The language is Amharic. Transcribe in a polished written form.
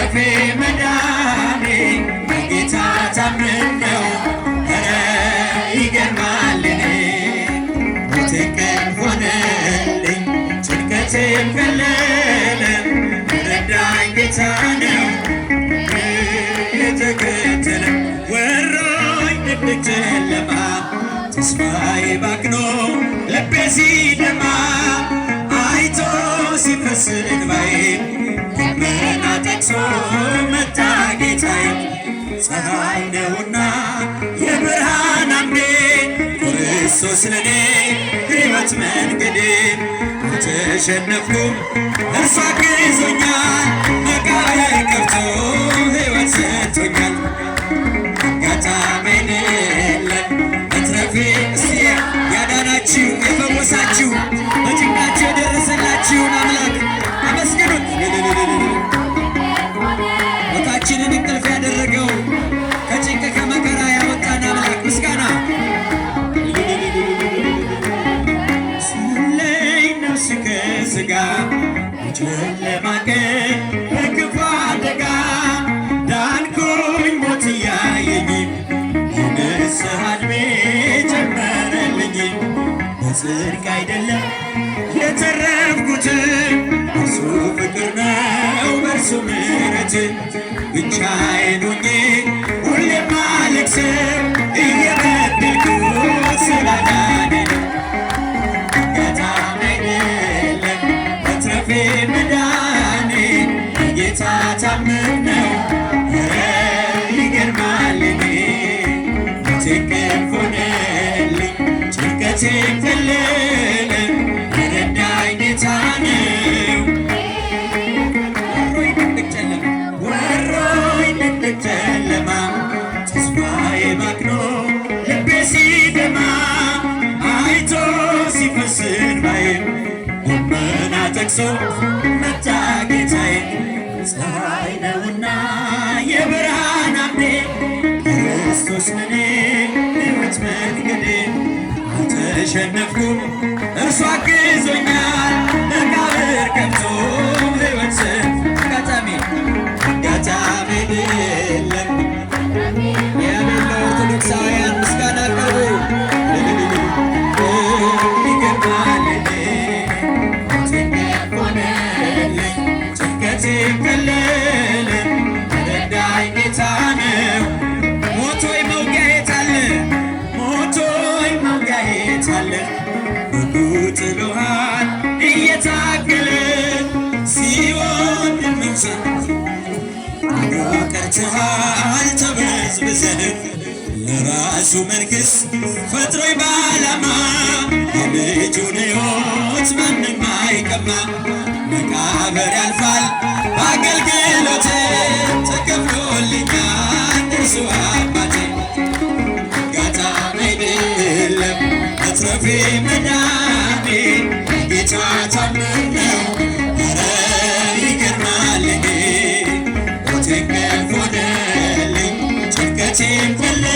መትረፌ መዳኔ በጌታ ታምነው ኧረ ይገርማል እኔ ሞቴ ቀን ሆነልኝ ጭንቀቴም ቀለለ ረዳኝ ጌታ ነው የተከተለ ወሮኝ ድቅድቅ ጨለማ ተስፋዬ ባክኖ ልቤ ሲደማ አይቶ ሲፈስ እንባዬ ደመና ጠቅሶ መጣ ጌታዬ ፀሐይ ነውና የብርሃን አምዴ ክርስቶስ ለኔ ሕይወት መንገዴ አልተሸነፍኩም እርሱ አግዞኛል መቃብር ከፍቶ ሕይወት ሰጥቶኛል አጋጣሚ የለም መትረፌ እስቲ ያዳናችሁ የፈወሳችሁ በጭንቃችሁ የደረሰላችሁን አምላክ አመስግኑት። ሞታችንን እንቅልፍ ያደረገው ከጭንቅ ከመከራ ያወጣን አምላክ ምስጋና ስለይ ነፍስ ከሥጋ ጨለማ ቀን በክፉ አደጋ ዳንኩኝ ሞት እያየኝ የንስሐ ዕድሜ ጨመረልኝ በጽድቅ አይደለም የተረፍኩት እርሱ ፍቅር ነው በእርሱ ምሕረት ብቻዬን ሆኜ ሁሌም አለቅሰው እየበደልኩ ስላዳነኝ አጋጣሚ አይደለም መትረፌ መዳኔ በጌታ ታምር ነው ኧረ ይገርማል እኔ ሞቴ ቀን ሆነልኝ ጭንቀቴም ቀለለ የረዳኝ ጌታ ነው ወሮኝ ድቅድቅ ጨለማ ተስፋዬ ባክኖ ልቤ ሲደማ አይቶ ሲፈስ እንባዬ ደመና ጠቅሶ መጣ ጌታዬ ፀሐይ ነውና የብርሃን አምዴ ክርስቶስ ለኔ ሕይወት መንገዴ አልተሸነፍኩም እርሱ አግዞኛል መቃብር ከፍቶ ሕይወት አጋጣሚ የለም ያሌለ ኦርቶዶክሳውያን ምስጋና አቅርቡ። ይገርማል እኔ ሞቴ ቀን ሆነልኝ ጭንቀቴም ቀለለ ረዳኝ ጌታ ነው ሞቶይ መውጊያ የት አለ ሞቶይ መውጊያ የት አለ ሁሉ ጥሎሃል እየታገለ ሲሆን ድምፅህ ቀርተሃል ተበዝብዘህ ለራሱ መንግሥት ፈጥሮኝ በዓላማ የልጁን ሕይወት ማንም አይቀማ መቃብር ያልፋል በአገልግሎቴ ተከፍሎልኛል እርሱ አባቴ አጋጣሚ አይደለም መትረፌ መዳኔ ጌታ ታምር ነው ኧረ ይገርማል እኔ ሞቴ ቀን ሆነልኝ ጭንቀቴም ቀለለ